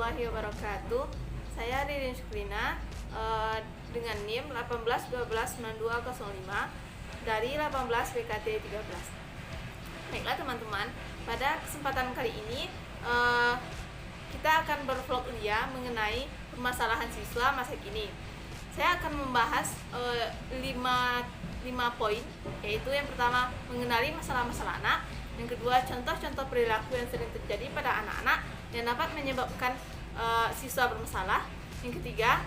warahmatullahi wabarakatuh. Saya Ririn Syukrina dengan NIM 18129205 dari 18 BKT 13. Baiklah teman-teman, pada kesempatan kali ini kita akan bervlog ria mengenai permasalahan siswa masa kini. Saya akan membahas 5 poin, yaitu yang pertama mengenali masalah-masalah anak, yang kedua contoh-contoh perilaku yang sering terjadi pada anak-anak yang dapat menyebabkan siswa bermasalah, yang ketiga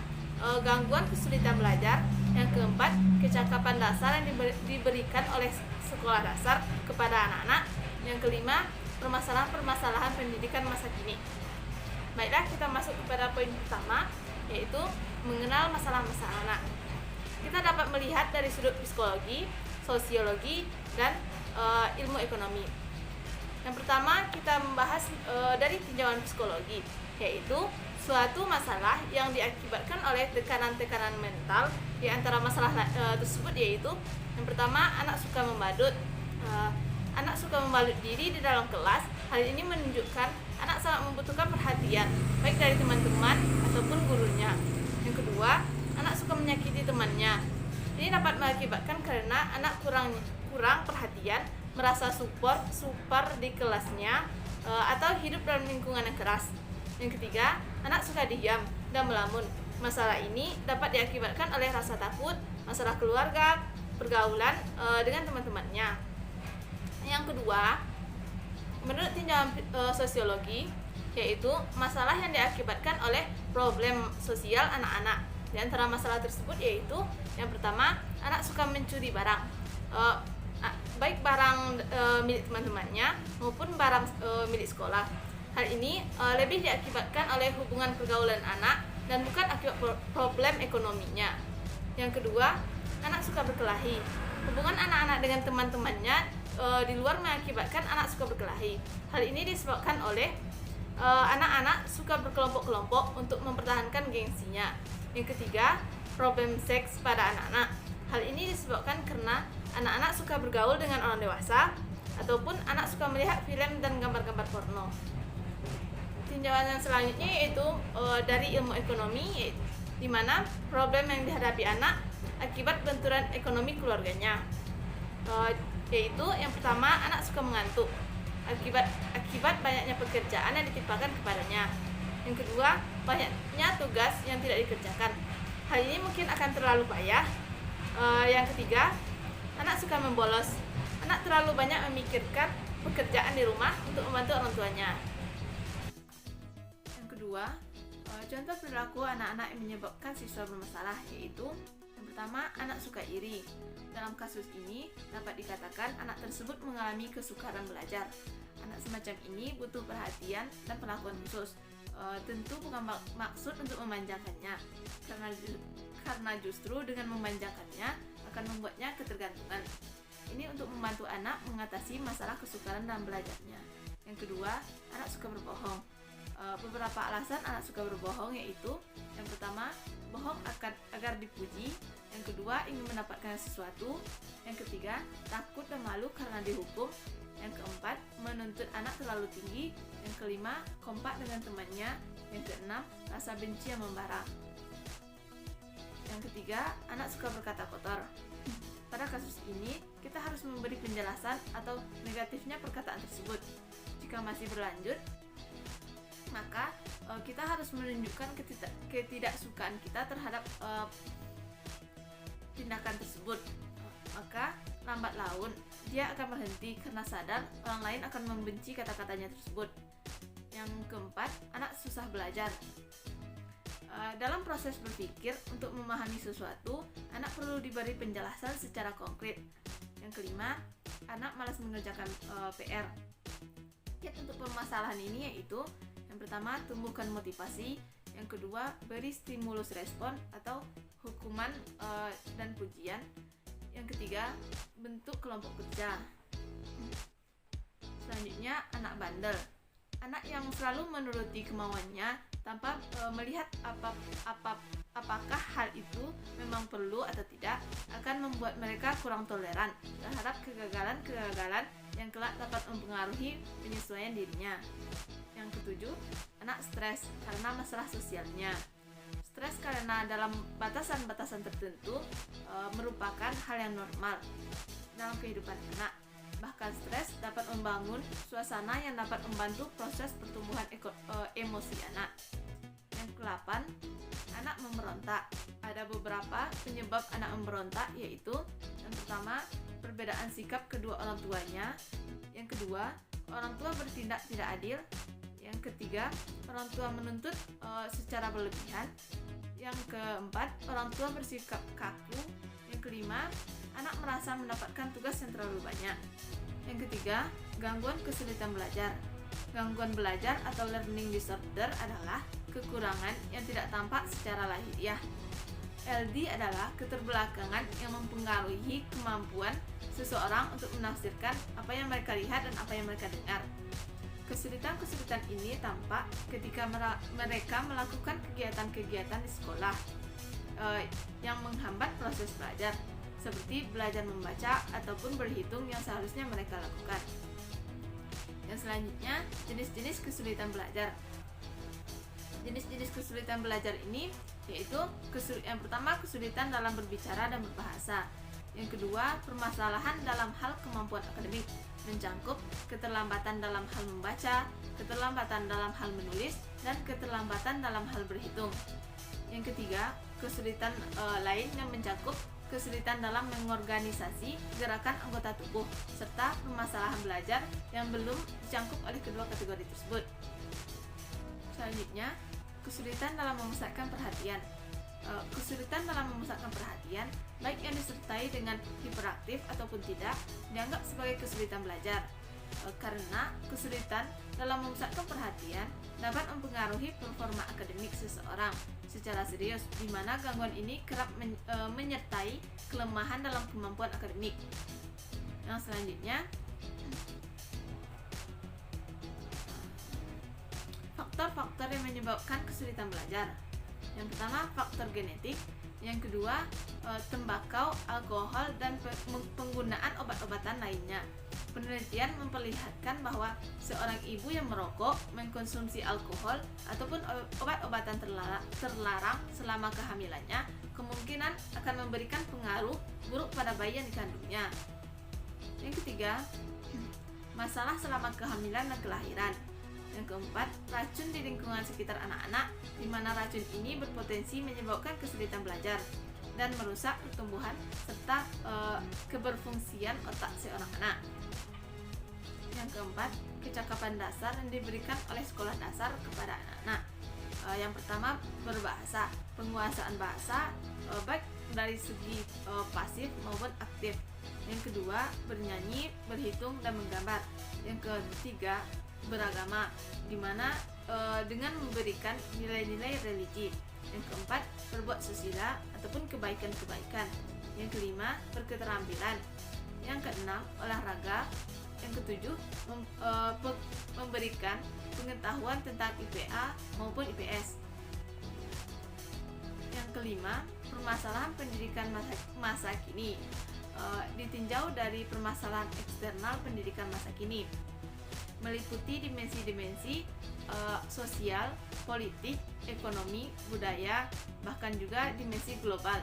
gangguan kesulitan belajar, yang keempat kecakapan dasar yang diberikan oleh sekolah dasar kepada anak-anak, yang kelima permasalahan-permasalahan pendidikan masa kini. Baiklah, kita masuk kepada poin pertama, yaitu mengenal masalah-masalah anak. Kita dapat melihat dari sudut psikologi, sosiologi, dan ilmu ekonomi. Yang pertama kita membahas dari tinjauan psikologi, yaitu suatu masalah yang diakibatkan oleh tekanan-tekanan mental. Di antara masalah tersebut yaitu yang pertama, anak suka membadut. Anak suka membalut diri di dalam kelas. Hal ini menunjukkan anak sangat membutuhkan perhatian, baik dari teman-teman ataupun gurunya. Yang kedua, anak suka menyakiti temannya. Ini dapat mengakibatkan karena anak kurang perhatian, merasa super di kelasnya, atau hidup dalam lingkungan yang keras. Yang ketiga, anak suka diam dan melamun. Masalah ini dapat diakibatkan oleh rasa takut, masalah keluarga, pergaulan dengan teman-temannya. Yang kedua, menurut tinjauan sosiologi, yaitu masalah yang diakibatkan oleh problem sosial anak-anak. Di antara masalah tersebut yaitu yang pertama, anak suka mencuri barang, baik barang milik teman-temannya maupun barang milik sekolah. Hal ini lebih diakibatkan oleh hubungan pergaulan anak dan bukan akibat problem ekonominya. Yang kedua, anak suka berkelahi. Hubungan anak-anak dengan teman-temannya di luar mengakibatkan anak suka berkelahi. Hal ini disebabkan oleh anak-anak suka berkelompok-kelompok untuk mempertahankan gengsinya. Yang ketiga, problem seks pada anak-anak. Hal ini disebabkan karena anak-anak suka bergaul dengan orang dewasa ataupun anak suka melihat film dan gambar-gambar porno. Tinjauan yang selanjutnya yaitu dari ilmu ekonomi, di mana problem yang dihadapi anak akibat benturan ekonomi keluarganya. Yaitu yang pertama, anak suka mengantuk akibat banyaknya pekerjaan yang ditimpakan kepadanya. Yang kedua, banyaknya tugas yang tidak dikerjakan. Hal ini mungkin akan terlalu payah. Yang ketiga, anak suka membolos. Anak terlalu banyak memikirkan pekerjaan di rumah untuk membantu orang tuanya. Yang kedua, contoh perilaku anak-anak yang menyebabkan siswa bermasalah, yaitu yang pertama, anak suka iri. Dalam kasus ini dapat dikatakan anak tersebut mengalami kesukaran belajar. Anak semacam ini butuh perhatian dan perlakuan khusus. Tentu bukan maksud untuk memanjakannya, karena justru dengan memanjakannya akan membuatnya ketergantungan. Ini untuk membantu anak mengatasi masalah kesukaran dalam belajarnya. Yang kedua, anak suka berbohong. Beberapa alasan anak suka berbohong yaitu yang pertama, bohong agar dipuji. Yang kedua, ingin mendapatkan sesuatu. Yang ketiga, takut dan malu karena dihukum. Yang keempat, menuntut anak terlalu tinggi. Yang kelima, kompak dengan temannya. Yang keenam, rasa benci yang membara. Yang ketiga, anak suka berkata kotor. Pada kasus ini, kita harus memberi penjelasan atau negatifnya perkataan tersebut. Jika masih berlanjut, maka kita harus menunjukkan ketidaksukaan kita terhadap tindakan tersebut. Maka lambat laun dia akan berhenti karena sadar orang lain akan membenci kata-katanya tersebut. Yang keempat, anak susah belajar. Dalam proses berpikir untuk memahami sesuatu, anak perlu diberi penjelasan secara konkret. Yang kelima, anak malas mengerjakan PR. Kiat untuk permasalahan ini yaitu yang pertama, tumbuhkan motivasi. Yang kedua, beri stimulus respon atau hukuman dan pujian. Yang ketiga, bentuk kelompok kerja. Selanjutnya, anak bandel. Anak yang selalu menuruti kemauannya tanpa melihat apakah hal itu memang perlu atau tidak akan membuat mereka kurang toleran terhadap kegagalan yang kelak dapat mempengaruhi penyesuaian dirinya. Yang ketujuh, anak stres karena masalah sosialnya. Stres karena dalam batasan-batasan tertentu merupakan hal yang normal dalam kehidupan anak. Bahkan stres dapat membangun suasana yang dapat membantu proses pertumbuhan emosi anak. Yang ke-8, anak memberontak. Ada beberapa penyebab anak memberontak, yaitu yang pertama, perbedaan sikap kedua orang tuanya. Yang kedua, orang tua bertindak tidak adil. Yang ketiga, orang tua menuntut secara berlebihan. Yang keempat, orang tua bersikap kaku. Yang kelima, anak merasa mendapatkan tugas yang terlalu banyak. Yang ketiga, gangguan kesulitan belajar. Gangguan belajar atau learning disorder adalah kekurangan yang tidak tampak secara lahiriah. LD adalah keterbelakangan yang mempengaruhi kemampuan seseorang untuk menafsirkan apa yang mereka lihat dan apa yang mereka dengar. Kesulitan-kesulitan ini tampak ketika mereka melakukan kegiatan-kegiatan di sekolah yang menghambat proses belajar, seperti belajar membaca ataupun berhitung yang seharusnya mereka lakukan. Yang selanjutnya, jenis-jenis kesulitan belajar. Jenis-jenis kesulitan belajar ini yaitu yang pertama, kesulitan dalam berbicara dan berbahasa. Yang kedua, permasalahan dalam hal kemampuan akademik, mencakup keterlambatan dalam hal membaca, keterlambatan dalam hal menulis, dan keterlambatan dalam hal berhitung. Yang ketiga, kesulitan lain yang mencakup kesulitan dalam mengorganisasi gerakan anggota tubuh, serta permasalahan belajar yang belum dicangkup oleh kedua kategori tersebut. Selanjutnya, kesulitan dalam memusatkan perhatian. Kesulitan dalam memusatkan perhatian, baik yang disertai dengan hiperaktif ataupun tidak, dianggap sebagai kesulitan belajar. Karena kesulitan dalam memusatkan perhatian dapat mempengaruhi performa akademik seseorang secara serius, di mana gangguan ini kerap menyertai kelemahan dalam kemampuan akademik. Yang selanjutnya, faktor-faktor yang menyebabkan kesulitan belajar. Yang pertama, faktor genetik. Yang kedua, tembakau, alkohol, dan penggunaan obat-obatan lainnya. Penelitian memperlihatkan bahwa seorang ibu yang merokok, mengkonsumsi alkohol, ataupun obat-obatan terlarang selama kehamilannya kemungkinan akan memberikan pengaruh buruk pada bayi yang dikandungnya. Yang ketiga, masalah selama kehamilan dan kelahiran. Yang keempat, racun di lingkungan sekitar anak-anak, di mana racun ini berpotensi menyebabkan kesulitan belajar dan merusak pertumbuhan serta keberfungsian otak seorang anak. Yang keempat, kecakapan dasar yang diberikan oleh sekolah dasar kepada anak-anak. Yang pertama, berbahasa, penguasaan bahasa baik dari segi pasif maupun aktif. Yang kedua, bernyanyi, berhitung, dan menggambar. Yang ketiga, beragama, di mana dengan memberikan nilai-nilai religi. Yang keempat, berbuat susila ataupun kebaikan-kebaikan. Yang kelima, berketerampilan. Yang keenam, olahraga. Yang ketujuh, memberikan pengetahuan tentang IPA maupun IPS. Yang kelima, permasalahan pendidikan masa kini. Ditinjau dari permasalahan eksternal pendidikan masa kini, meliputi dimensi-dimensi sosial, politik, ekonomi, budaya, bahkan juga dimensi global.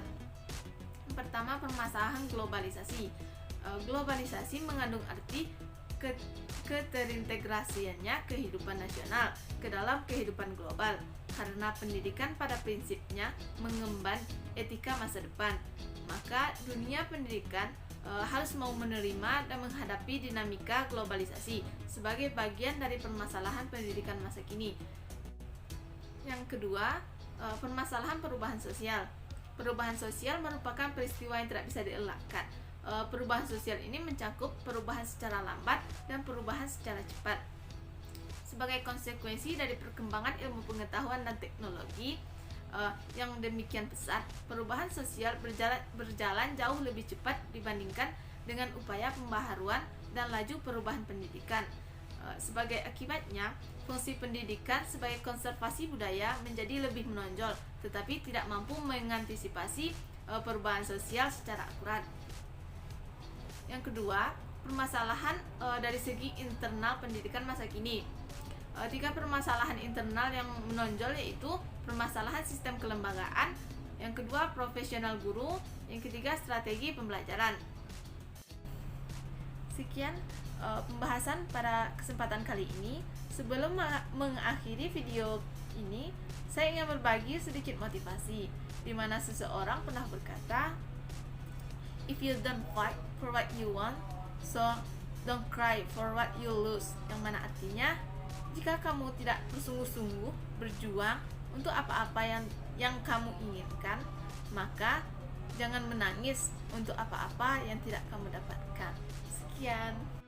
Pertama, permasalahan globalisasi. Globalisasi mengandung arti keterintegrasiannya kehidupan nasional ke dalam kehidupan global, karena pendidikan pada prinsipnya mengemban etika masa depan. Maka dunia pendidikan harus mau menerima dan menghadapi dinamika globalisasi sebagai bagian dari permasalahan pendidikan masa kini. Yang kedua, permasalahan perubahan sosial. Perubahan sosial merupakan peristiwa yang tidak bisa dielakkan. Perubahan sosial ini mencakup perubahan secara lambat dan perubahan secara cepat. Sebagai konsekuensi dari perkembangan ilmu pengetahuan dan teknologi yang demikian pesat, perubahan sosial berjalan jauh lebih cepat dibandingkan dengan upaya pembaharuan dan laju perubahan pendidikan. Sebagai akibatnya, fungsi pendidikan sebagai konservasi budaya menjadi lebih menonjol, tetapi tidak mampu mengantisipasi perubahan sosial secara akurat. Yang kedua, permasalahan dari segi internal pendidikan masa kini. Tiga permasalahan internal yang menonjol yaitu permasalahan sistem kelembagaan, yang kedua profesional guru, yang ketiga strategi pembelajaran. Sekian pembahasan pada kesempatan kali ini. Sebelum mengakhiri video ini, saya ingin berbagi sedikit motivasi, di mana seseorang pernah berkata, "If you don't fight for what you want, so don't cry for what you lose." Yang mana artinya, jika kamu tidak bersungguh-sungguh berjuang untuk apa-apa yang kamu inginkan, maka jangan menangis untuk apa-apa yang tidak kamu dapatkan. Sekian.